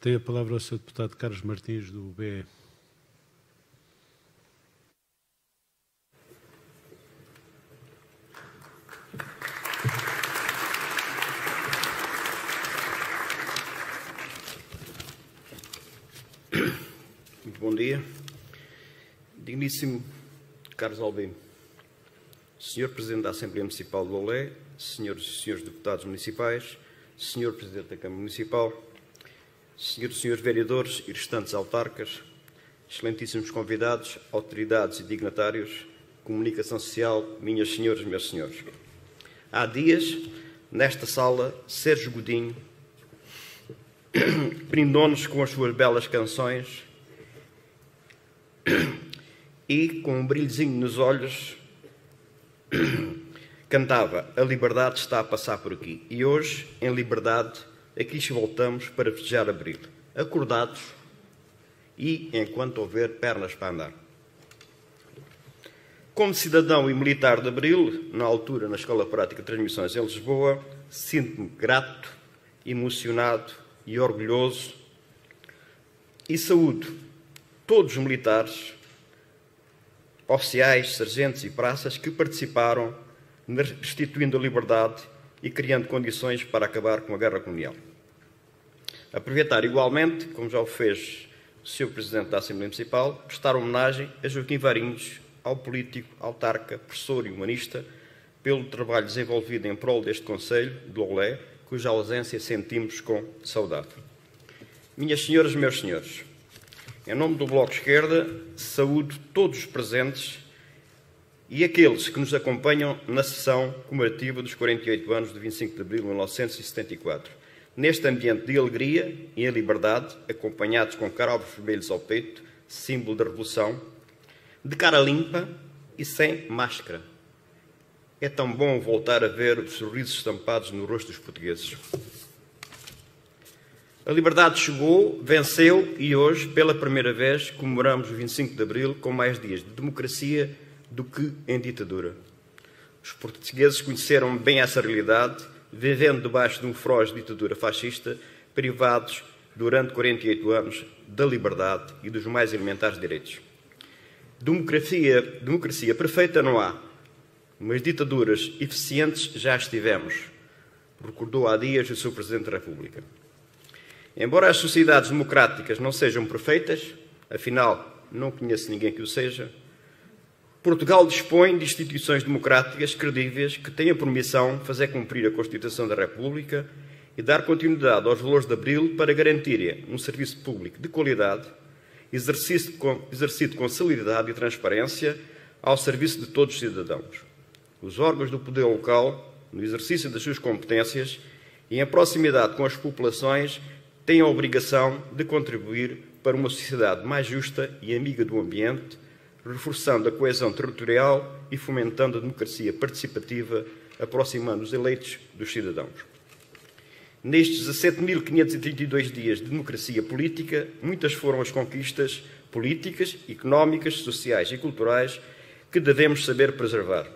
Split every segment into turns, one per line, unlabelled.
Tem a palavra o Sr. Deputado Carlos Martins, do BE.
Muito bom dia. Digníssimo Carlos Albino, Sr. Presidente da Assembleia Municipal de Loulé, Senhoras e Senhores Deputados Municipais, Sr. Presidente da Câmara Municipal, Senhoras e Senhores Vereadores e restantes autarcas, excelentíssimos convidados, autoridades e dignatários, comunicação social, minhas senhoras e meus senhores. Há dias, nesta sala, Sérgio Godinho brindou-nos com as suas belas canções e, com um brilhozinho nos olhos, cantava: a liberdade está a passar por aqui. E hoje, em liberdade, aqui voltamos para festejar abril, acordados e enquanto houver pernas para andar. Como cidadão e militar de Abril, na altura na Escola Prática de Transmissões em Lisboa, sinto-me grato, emocionado e orgulhoso e saúdo todos os militares, oficiais, sargentos e praças que participaram restituindo a liberdade e criando condições para acabar com a guerra colonial. Aproveitar igualmente, como já o fez o Sr. Presidente da Assembleia Municipal, prestar homenagem a Joaquim Varinhos, ao político, autarca, professor e humanista, pelo trabalho desenvolvido em prol deste Conselho de Loulé, cuja ausência sentimos com saudade. Minhas senhoras e meus senhores, em nome do Bloco de Esquerda, saúdo todos os presentes e aqueles que nos acompanham na sessão comemorativa dos 48 anos de 25 de abril de 1974, neste ambiente de alegria e em liberdade, acompanhados com caravos vermelhos ao peito, símbolo da Revolução, de cara limpa e sem máscara. É tão bom voltar a ver os sorrisos estampados no rosto dos portugueses. A liberdade chegou, venceu e hoje, pela primeira vez, comemoramos o 25 de abril com mais dias de democracia do que em ditadura. Os portugueses conheceram bem essa realidade, vivendo debaixo de um feroz ditadura fascista, privados durante 48 anos da liberdade e dos mais elementares direitos. Democracia perfeita não há, mas ditaduras eficientes já estivemos, recordou há dias o Sr. Presidente da República. Embora as sociedades democráticas não sejam perfeitas, afinal, não conheço ninguém que o seja, Portugal dispõe de instituições democráticas credíveis que tenham por missão fazer cumprir a Constituição da República e dar continuidade aos valores de Abril para garantirem um serviço público de qualidade, exercido com celeridade e transparência ao serviço de todos os cidadãos. Os órgãos do poder local, no exercício das suas competências e em proximidade com as populações, têm a obrigação de contribuir para uma sociedade mais justa e amiga do ambiente, reforçando a coesão territorial e fomentando a democracia participativa, aproximando os eleitos dos cidadãos. Nestes 17.532 dias de democracia política, muitas foram as conquistas políticas, económicas, sociais e culturais que devemos saber preservar.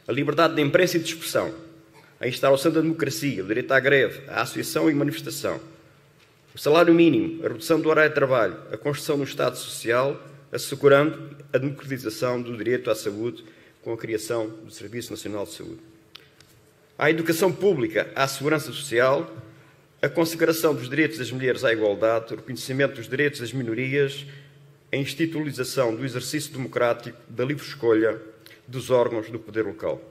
A liberdade de imprensa e de expressão, a instauração da democracia, o direito à greve, à associação e manifestação, o salário mínimo, a redução do horário de trabalho, a construção do Estado Social, assegurando a democratização do direito à saúde com a criação do Serviço Nacional de Saúde. À educação pública, à segurança social, a consagração dos direitos das mulheres à igualdade, o reconhecimento dos direitos das minorias, a institucionalização do exercício democrático da livre escolha dos órgãos do poder local.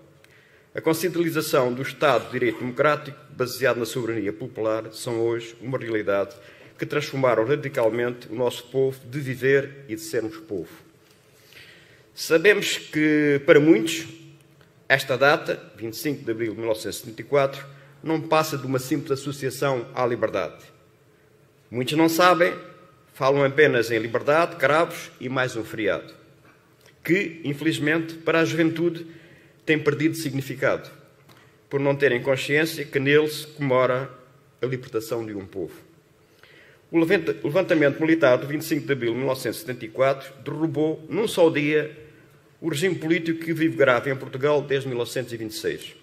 A constitucionalização do Estado de Direito Democrático, baseado na soberania popular, são hoje uma realidade que transformaram radicalmente o nosso povo de viver e de sermos povo. Sabemos que, para muitos, esta data, 25 de abril de 1974, não passa de uma simples associação à liberdade. Muitos não sabem, falam apenas em liberdade, cravos e mais um feriado, que, infelizmente, para a juventude, tem perdido significado, por não terem consciência que nele se comemora a libertação de um povo. O levantamento militar do 25 de abril de 1974 derrubou, num só dia, o regime político que vive grave em Portugal desde 1926.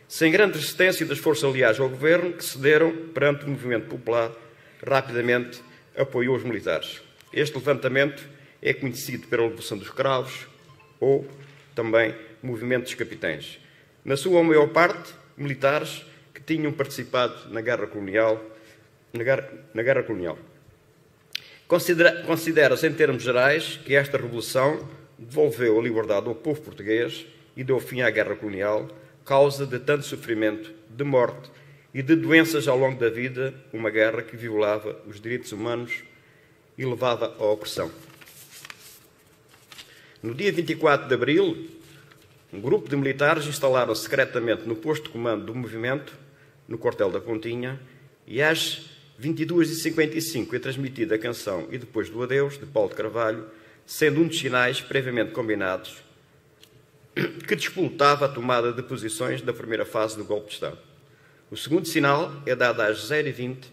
Sem grande resistência das forças aliadas ao governo, que cederam perante o movimento popular rapidamente apoiou os militares. Este levantamento é conhecido pela Revolução dos Cravos ou também Movimento dos Capitães. Na sua maior parte, militares que tinham participado na Guerra Colonial. Considera-se, em termos gerais, que esta revolução devolveu a liberdade ao povo português e deu fim à Guerra Colonial, causa de tanto sofrimento, de morte e de doenças ao longo da vida, uma guerra que violava os direitos humanos e levava à opressão. No dia 24 de abril, um grupo de militares instalaram secretamente no posto de comando do movimento, no quartel da Pontinha, e às 22h55 é transmitida a canção E Depois do Adeus, de Paulo de Carvalho, sendo um dos sinais previamente combinados que disputava a tomada de posições da primeira fase do golpe de Estado. O segundo sinal é dado às 0h20,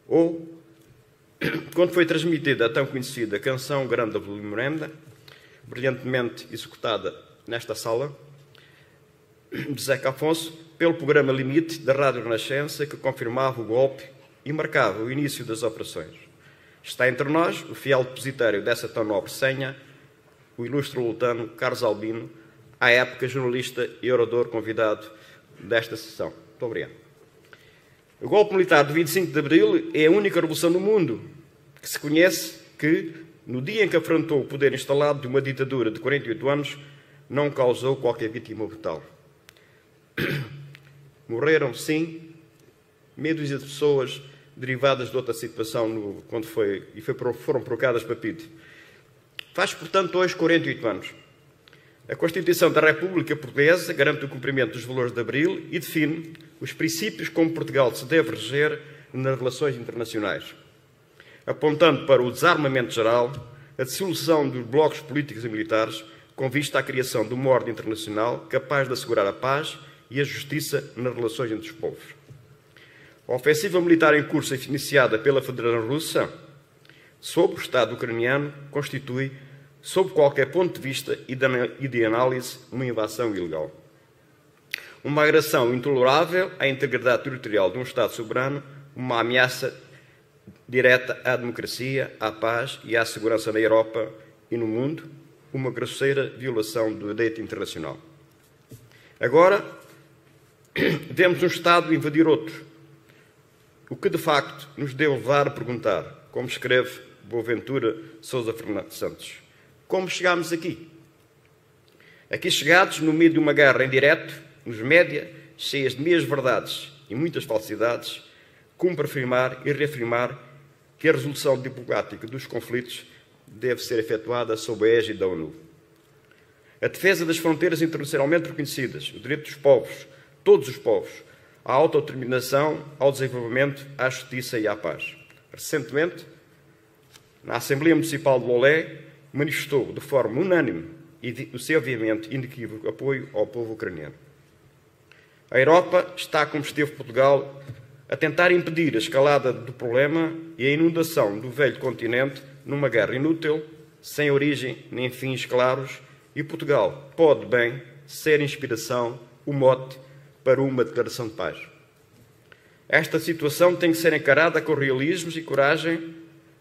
ou quando foi transmitida a tão conhecida canção Grande da Miranda, brilhantemente executada nesta sala, de Zeca Afonso, pelo programa Limite da Rádio Renascença, que confirmava o golpe e marcava o início das operações. Está entre nós o fiel depositário dessa tão nobre senha, o ilustre lutano Carlos Albino, à época jornalista e orador convidado desta sessão. Muito obrigado. O golpe militar de 25 de abril é a única revolução no mundo que se conhece que, no dia em que afrontou o poder instalado de uma ditadura de 48 anos, não causou qualquer vítima mortal. Morreram, sim, meia dúzia de pessoas derivadas de outra situação quando foram provocadas para PIDE. Faz, portanto, hoje 48 anos. A Constituição da República Portuguesa garante o cumprimento dos valores de Abril e define os princípios como Portugal se deve reger nas relações internacionais, apontando para o desarmamento geral, a dissolução dos blocos políticos e militares, com vista à criação de uma ordem internacional capaz de assegurar a paz e a justiça nas relações entre os povos. A ofensiva militar em curso, iniciada pela Federação Russa sobre o Estado ucraniano, constitui, sob qualquer ponto de vista e de análise, uma invasão ilegal. Uma agressão intolerável à integridade territorial de um Estado soberano, uma ameaça direta à democracia, à paz e à segurança na Europa e no mundo, uma grosseira violação do direito internacional. Agora, vemos um Estado invadir outro, o que de facto nos deve levar a perguntar, como escreve Boaventura Sousa Fernandes Santos, como chegámos aqui? Aqui chegados no meio de uma guerra em direto, nos média, cheias de meias verdades e muitas falsidades, cumpre afirmar e reafirmar que a resolução diplomática dos conflitos deve ser efetuada sob a égide da ONU. A defesa das fronteiras internacionalmente reconhecidas, o direito dos povos, todos os povos, à autodeterminação, ao desenvolvimento, à justiça e à paz. Recentemente, na Assembleia Municipal de Lolé, manifestou de forma unânime e o seu obviamente inequívoco apoio ao povo ucraniano. A Europa está, como esteve Portugal, a tentar impedir a escalada do problema e a inundação do velho continente numa guerra inútil, sem origem nem fins claros, e Portugal pode bem ser inspiração, o mote para uma declaração de paz. Esta situação tem que ser encarada com realismo e coragem,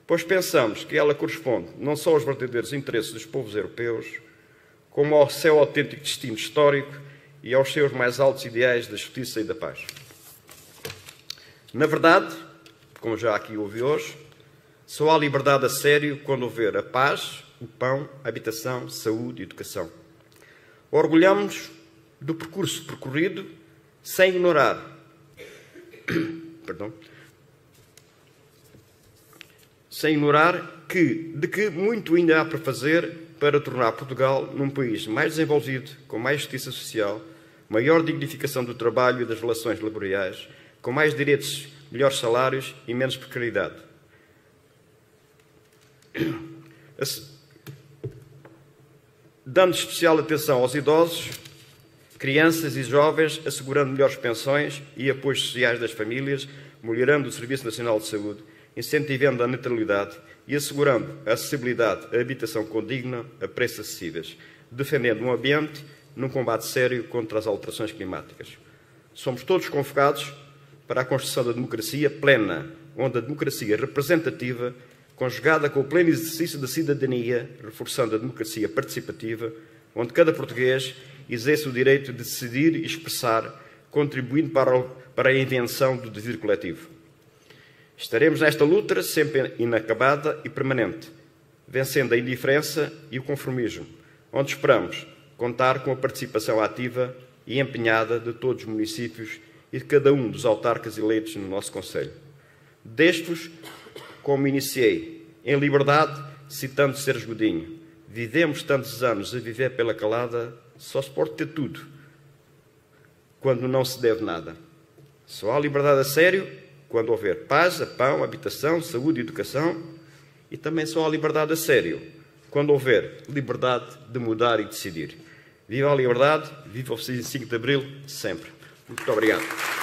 pois pensamos que ela corresponde não só aos verdadeiros interesses dos povos europeus, como ao seu autêntico destino histórico e aos seus mais altos ideais da justiça e da paz. Na verdade, como já aqui ouvi hoje, só há liberdade a sério quando houver a paz, o pão, a habitação, saúde e educação. Orgulhamos do percurso percorrido sem ignorar de que muito ainda há para fazer para tornar Portugal num país mais desenvolvido, com mais justiça social, maior dignificação do trabalho e das relações laborais, com mais direitos, melhores salários e menos precariedade. Dando especial atenção aos idosos, crianças e jovens, assegurando melhores pensões e apoios sociais das famílias, melhorando o Serviço Nacional de Saúde, incentivando a natalidade e assegurando a acessibilidade à habitação condigna a preços acessíveis, defendendo um ambiente num combate sério contra as alterações climáticas. Somos todos convocados para a construção da democracia plena, onde a democracia representativa, conjugada com o pleno exercício da cidadania, reforçando a democracia participativa, onde cada português exerce o direito de decidir e expressar, contribuindo para a invenção do dever coletivo. Estaremos nesta luta sempre inacabada e permanente, vencendo a indiferença e o conformismo, onde esperamos contar com a participação ativa e empenhada de todos os municípios e de cada um dos autarcas eleitos no nosso concelho. Deixo-vos como iniciei, em liberdade, citando Sérgio Godinho: vivemos tantos anos a viver pela calada, só se pode ter tudo, quando não se deve nada. Só há liberdade a sério quando houver paz, pão, habitação, saúde e educação, e também só há liberdade a sério quando houver liberdade de mudar e decidir. Viva a liberdade, viva o 25 de Abril, sempre. Muito obrigado.